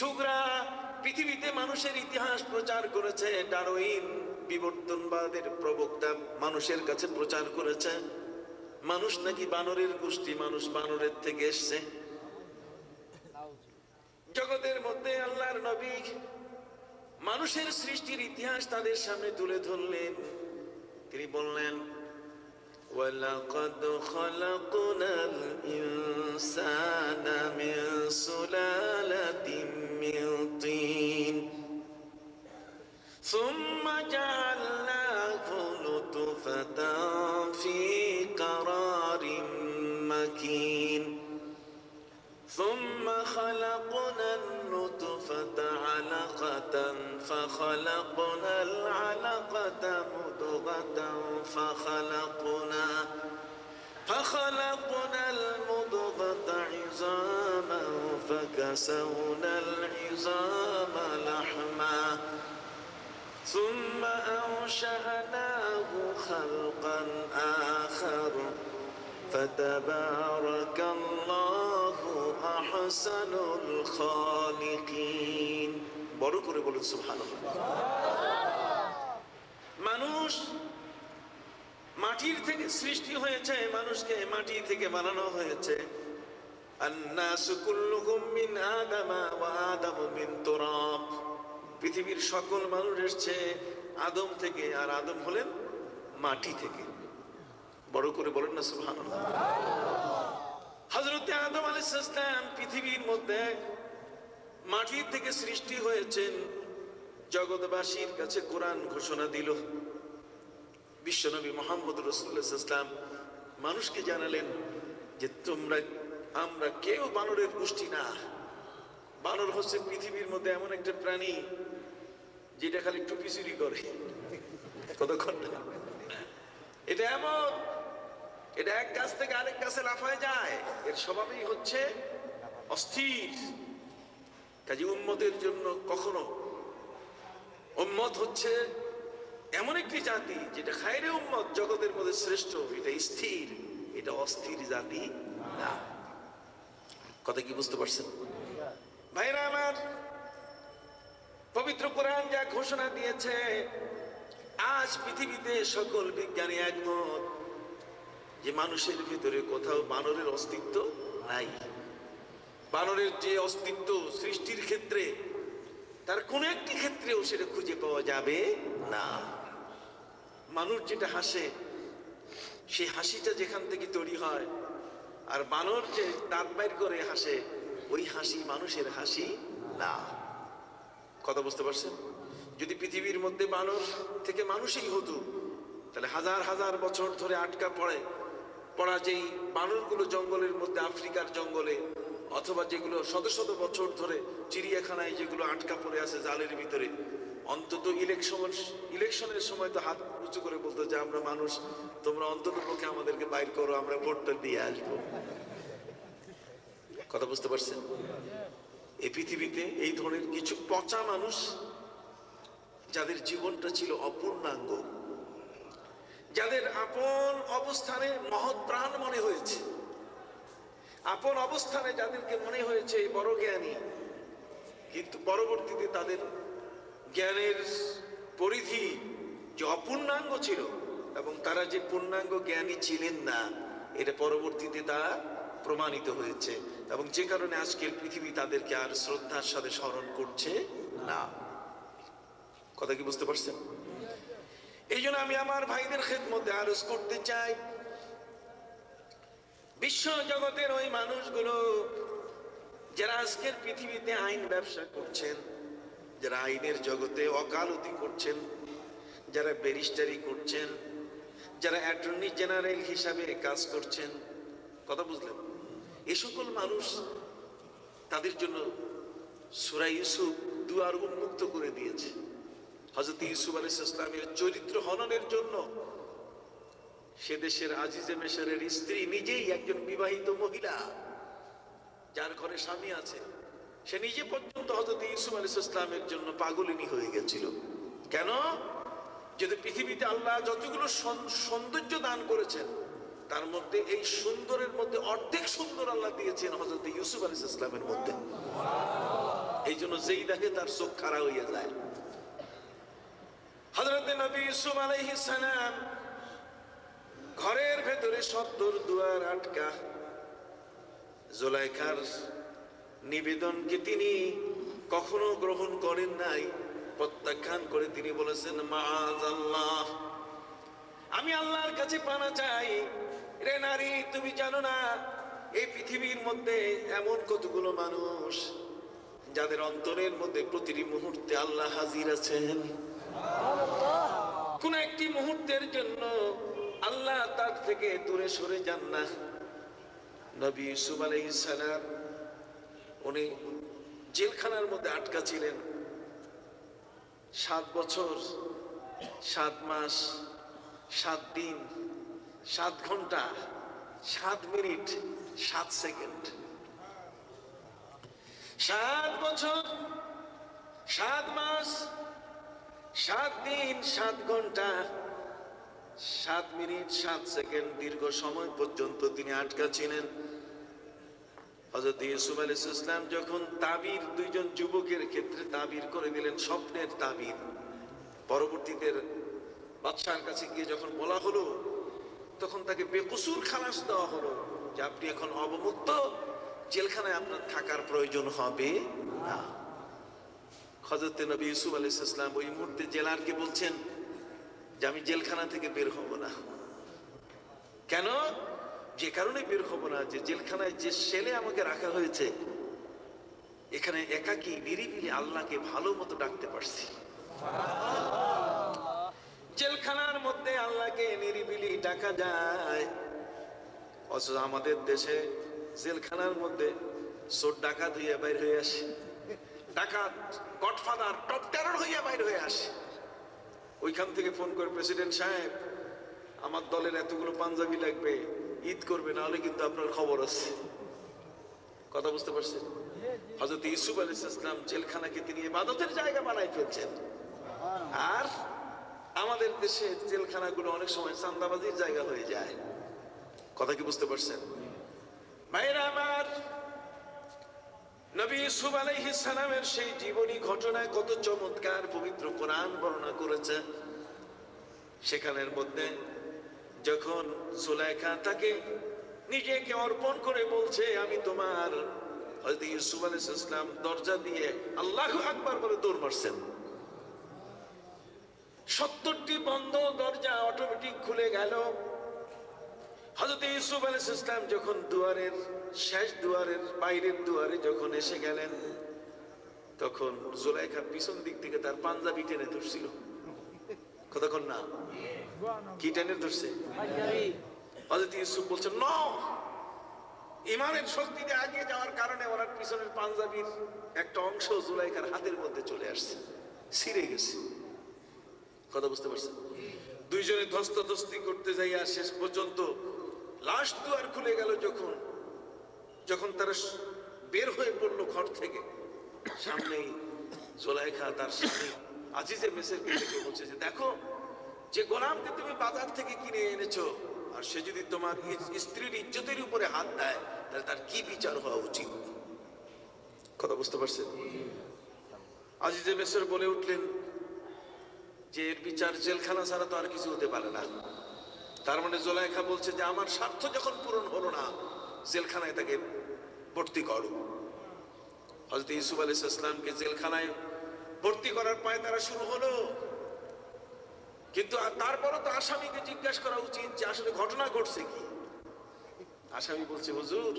মিথুকরা পৃথিবীতে মানুষের ইতিহাস প্রচার করেছে। ডারউইন বিবর্তনবাদের প্রবক্তা মানুষের কাছে প্রচার করেছে মানুষ নাকি বানরের গোষ্ঠী, মানুষ বানরের থেকে এসছে। জগতের মধ্যে আল্লাহর নবী মানুষের সৃষ্টির ইতিহাস তাদের সামনে তুলে ধরলেন। তিনি বললেন, ওয়ালাকাদ খালাকনাল ইনসানা মিন সুলালাতিন মিন তিন সুম্মা জাআলনাহু নুতফাতান ফি قرارٍ مكين ثم خلقنا النطفة علقة فخلقنا العلقة مضغة فخلقنا المضغة عظاما فكسونا العظام لحما ثم أنشأناه خلقا آخر فتبارك الله أحسن الخالقين। বড় করে বলুন সুবহানাল্লাহ। মানুষ মাটির থেকে সৃষ্টি হয়েছে, মানুষকে মাটি থেকে বানানো হয়েছে। আন্নাসু কুল্লুহুম মিন আদামা ওয়া আদামু মিন তুরাব। পৃথিবীর সকল মানুষ এসেছে আদম থেকে, আর আদম হলেন মাটি থেকে। বড় করে বলেন না সুবহানাল্লাহ। হযরত আদম আলাইহিস সালাম পৃথিবীর মধ্যে মাটির থেকে সৃষ্টি হয়েছেন। জগৎবাসীর কাছে কোরআন ঘোষণা দিল। বিশ্বনবী মুহাম্মদ রাসূলুল্লাহ সাল্লাল্লাহু আলাইহি ওয়াসাল্লাম মানুষকে জানালেন যে আমরা কেউ বানরের গোষ্ঠী না। বানর হচ্ছে পৃথিবীর মধ্যে এমন একটা প্রাণী যেটা খালি টুপি চুরি করে। কতক্ষণ এটা এমন, এটা এক গাছ থেকে আরেক গাছে লাফায় যায়। এর স্বভাবই হচ্ছে অস্থির। কাজে উম্মতের জন্য কখনো উম্মত হচ্ছে এমন একটি জাতি যেটা খায়রে উম্মত, জগতের মধ্যে শ্রেষ্ঠ। এটা স্থির, এটা অস্থির জাতি না। কথা কি বুঝতে পারছেন ভাইরা আমার? পবিত্র কোরআন যা ঘোষণা দিয়েছে, আজ পৃথিবীতে সকল বিজ্ঞানী একমত যে মানুষের ভিতরে কোথাও বানরের অস্তিত্ব নাই। বানরের যে অস্তিত্ব সৃষ্টির ক্ষেত্রে, তার কোন একটি ক্ষেত্রেও সেটা খুঁজে পাওয়া যাবে না। মানুষ যেটা হাসে, সেই হাসিটা যেখান থেকে তৈরি হয়, আর বানর যে দাঁত বাইর করে হাসে, ওই হাসি মানুষের হাসি না। কথা বুঝতে পারছেন? যদি পৃথিবীর মধ্যে বানর থেকে মানুষই হতো, তাহলে হাজার হাজার বছর ধরে আটকা পড়া যেই বানরগুলো জঙ্গলের মধ্যে, আফ্রিকার জঙ্গলে, অথবা যেগুলো শত শত বছর ধরে চিড়িয়াখানায় যেগুলো আটকা পড়ে আছে জালের ভিতরে, অন্তত ইলেকশনের সময় তো হাত উঁচু করে বলতো যে আমরা মানুষ, তোমরা অন্তত পক্ষে আমাদেরকে বাইর করো, আমরা ভোটটা দিয়ে আসবো। কথা বুঝতে পারছেন? এই পৃথিবীতে এই ধরনের কিছু পচা মানুষ, যাদের জীবনটা ছিল অপূর্ণাঙ্গ, যাদের আপন অবস্থানে মহৎ প্রাণ মনে হয়েছে, আপন অবস্থানে যাদেরকে মনে হয়েছে বড় জ্ঞানী, কিন্তু পরবর্তীতে তাদের জ্ঞানের পরিধি যে অপূর্ণাঙ্গ ছিল এবং তারা যে পূর্ণাঙ্গ জ্ঞানী ছিলেন না, এটা পরবর্তীতে তা প্রমাণিত হয়েছে। এবং যে কারণে আজকের পৃথিবী তাদেরকে আর শ্রদ্ধার সাথে স্মরণ করছে না। কথা কি বুঝতে পারছেন? এই জন্য আমি আমার ভাইদের খেদমতে আরজ করতে চাই, বিশ্ব জগতের ওই মানুষগুলো যারা আজকের পৃথিবীতে আইন ব্যবসা করছেন, যারা আইনের জগতে ওকালতি করছেন, যারা ব্যারিস্টারি করছেন, যারা অ্যাটর্নি জেনারেল হিসাবে কাজ করছেন, কথা বুঝলেন? এই সকল মানুষ, তাদের জন্য সূরা ইউসুফ দুয়ার উন্মুক্ত করে দিয়েছে। হযরত ইউসুফ আলাইহিস সালামের চরিত্র হননের জন্য সে দেশের আজিজে মেশরের স্ত্রী নিজেই একজন বিবাহিত মহিলা, যার ঘরে স্বামী আছে, সে নিজে পর্যন্ত হযরত ইউসুফ আলাইহিস সালামের জন্য পাগলিনী হয়ে গেছিল। কেন? যদি পৃথিবীতে আল্লাহ যতগুলো সৌন্দর্য দান করেছেন, তার মধ্যে এই সুন্দরের মধ্যে অর্ধেক সুন্দর আল্লাহ দিয়েছেন হযরত ইউসুফ আলাইহিস সালামের মধ্যে। এই জন্য যেই দেখে তার চোখ খারাপ হয়ে যায়। হযরত নবী ইউসুফ আলাইহিস সালাম ঘরের ভেতরে সত্তর দুয়ার আটকা। জুলাইখার নিবেদনকে তিনি কখনো গ্রহণ করেন নাই, প্রত্যাখ্যান করে তিনি বলেছেন, মাআযাল্লাহ, আমি আল্লাহর কাছে পানা চাই। রে নারী, তুমি জানো না এই পৃথিবীর মধ্যে এমন কতগুলো মানুষ যাদের অন্তরের মধ্যে প্রতিটি মুহূর্তে আল্লাহ হাজির আছেন। কোন একটি মুহূর্তের জন্য আল্লাহ তার থেকে দূরে সরে যান না। নবী ইউসুফ আলাইহিস সালাম উনি জেলখানার মধ্যে আটকা ছিলেন 7 বছর 7 মাস 7 দিন 7 ঘন্টা 7 মিনিট 7 সেকেন্ড। 7 বছর 7 মাস 7 দিন 7 ঘন্টা 7 মিনিট 7 সেকেন্ড দীর্ঘ সময় পর্যন্ত তিনি আটকা ছিলেন। হযরত ইউসুফ আলাইহিস সালাম যখন তাবির দুইজন যুবকের ক্ষেত্রে তাবির করে দিলেন, স্বপ্নের তাবির, পরবর্তীতে বাদশার কাছে গিয়ে যখন বলা হলো তখন তাকে বেকসুর খালাস দেওয়া হলো যে আপনি এখন অবমুক্ত, জেলখানায় আপনার থাকার প্রয়োজন হবে না। হযরত নবী ইউসুফ আলাইহিস সালাম ওই মুহূর্তে জেলারকে বলছেন যে আমি জেলখানা থেকে বের হব না। কেন? যে কারণে বের হব না যে জেলখানায় যে সেলে আমাকে রাখা হয়েছে, এখানে একাকী নিরিবিলি আল্লাহকে ভালো মতো ডাকতে পারছি। জেলখানার মধ্যে আল্লাহকে নিরিবিলি ডাকা যায়, অথচ আমাদের দেশে জেলখানার মধ্যে চোর ডাকাত হইয়া বাইর হয়ে আসে, ডাকাত গডফাদার টপ টেরর হইয়া বাইর হয়ে আসে। ওইখান থেকে ফোন করে, প্রেসিডেন্ট সাহেব আমার দলের এতগুলো পাঞ্জাবি লাগবে, ঈদ করবে, না হলে কিন্তু আপনার খবর আছে। কথা বুঝতে পারছেন? হযরত ইউসুফ আলাইহিস সালাম জেলখানাকে তিনি ইবাদতের জায়গা বানাই ফেলছেন। আর আমাদের দেশে জেলখানাগুলো অনেক সময় চাঁদাবাজির জায়গা হয়ে যায়। কথা কি বুঝতে পারছেন? ভাইরা আমার, নবী ইউসুফ আলাইহিস সালামের সেই জীবনী ঘটনায় কত চমৎকার পবিত্র কোরআন বর্ণনা করেছে। সেখানের মধ্যে যখন জুলাইখা তাকে নিজেকে অর্পণ করে বলছে আমি তোমার, হযরত ইউসুফ আলাইহিস সালাম দরজা দিয়ে আল্লাহু আকবার বলে দৌড় মারছেন। 70টি বন্ধ দরজা অটোমেটিক খুলে গেল। হযরত ইউসুফ আলাইহিস সালাম যখন দুয়ারের শেষ দুয়ারের বাইরের দুয়ারে যখন এসে গেলেন, তখন জুলাইখা পিছন দিক থেকে তার পাঞ্জাবি টেনে ধরছিল। কতক্ষণ না কি টেনে ধরছে? হযরত ইউসুফ বলছেন ন, ইমানের শক্তিতে আগিয়ে যাওয়ার কারণে ওনার পিছনের পাঞ্জাবির একটা অংশ জুলাইখার হাতের মধ্যে চলে আসছে, ছিঁড়ে গেছে। কথা বুঝতে পারছেন? দুইজনে ধস্তাধস্তি করতে যাইয়া শেষ পর্যন্ত লাস্ট দুয়ার খুলে গেল। যখন তারা বের হয়ে পড়লো ঘর থেকে, সামনেই জুলাইখা তার স্বামী আজিজে মিসরকে ডেকে বলছে যে দেখো, যে গোলামকে তুমি বাজার থেকে কিনে এনেছো, আর সে যদি তোমার স্ত্রীর ইজ্জতের উপরে হাত দেয় তাহলে তার কি বিচার হওয়া উচিত। কথা বুঝতে পারছেন? আজিজে মিসর বলে উঠলেন যে এর বিচার জেলখানা ছাড়া তো আর কিছু হতে পারে না। তার মানে জুলাইখা বলছে যে আমার স্বার্থ যখন পূরণ হলো না, জেলখানায় তাকে ভর্তি করো। হযরত ইউসুফ আলাইহিস সালামকে জেলখানায় ভর্তি করার পায়তারা শুরু হলো। কিন্তু তারপরও তো আসামিকে জিজ্ঞাসা করা উচিত যে আসলে ঘটনা ঘটছে কি। আসামি বলছে হুজুর,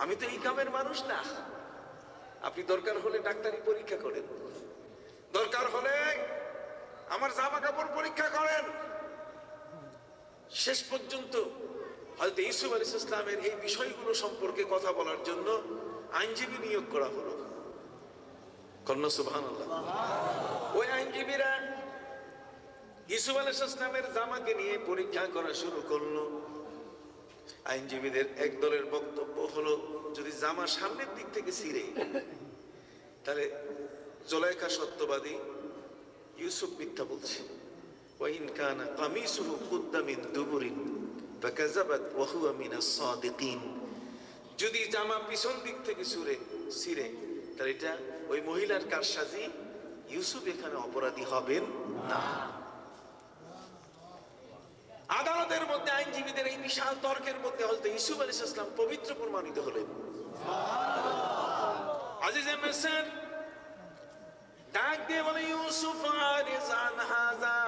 আমি তো এই কামের মানুষ না, আপনি দরকার হলে ডাক্তারি পরীক্ষা করেন, দরকার হলে আমার জামা কাপড় পরীক্ষা করেন। শেষ পর্যন্ত হযরত ইউসুফ আলাইহিস সালামের এই বিষয়গুলো সম্পর্কে কথা বলার জন্য আইনজীবী নিয়োগ করা হলো। কন্যা সুবহানাল্লাহ। ওই আইনজীবীরা ইউসুফ আলাইহিস সালামের জামাকে নিয়ে পরীক্ষা করা শুরু করলো। আইনজীবীদের একদলের বক্তব্য হলো, যদি জামা সামনের দিক থেকে ছিঁড়ে তাহলে জুলাইখা সত্যবাদী, ইউসুফ মিথ্যা বলছে। ওয়াইন কানা কামিসুহু কুদ্দা মিন দুবুরিন ফাকাযাবাত ওয়া হুয়া মিনাস সাদিকিন। যদি জামা পিছন দিক থেকে ছিঁড়ে তার এটা ওই মহিলার কারসাজি, ইউসুফ এখানে অপরাধী হবেন না। আদালতের মধ্যে আইনজীবীদের এই বিশাল তর্কের মধ্যে হযরত ইউসুফ আলাইহিস সালাম পবিত্র প্রমাণিত হলেন। আজিজে মিসর ডাক দিয়ে বলে, ইউসুফ আরিজান হাযা,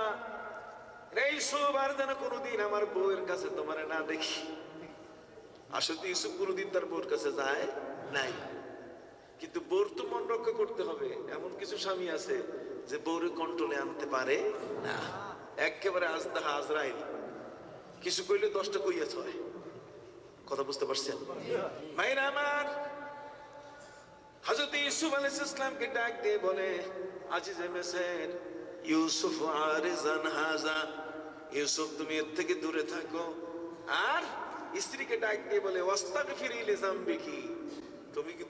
রে ইউসুফ, আর যেন কোনোদিন আমার বউয়ের কাছে তোমার না দেখি। আসলে ইউসুফ কোনোদিন তার বউর কাছে যায় নাই, কিন্তু বউর তো মন রক্ষা করতে হবে। এমন কিছু স্বামী আছে যে বউরে কন্ট্রোলে আনতে পারে না, একেবারে আজদাহা আজরাইল, কিছু কইলে 10টা কইয়া ছয়। কথা বুঝতে পারছেন ভাইরা আমার? হযরত ইউসুফ আলাইহিস সালামকে ডাক দিয়ে বলে, আজিজে মিসর, ইউসুফ আরিজান হাযা, ইউসুফ তুমি এর থেকে দূরে থাকো। আর স্ত্রীকে ডাক দিয়ে বলে, ওয়াস্তাগফিরি লিযামবিকি, তুমি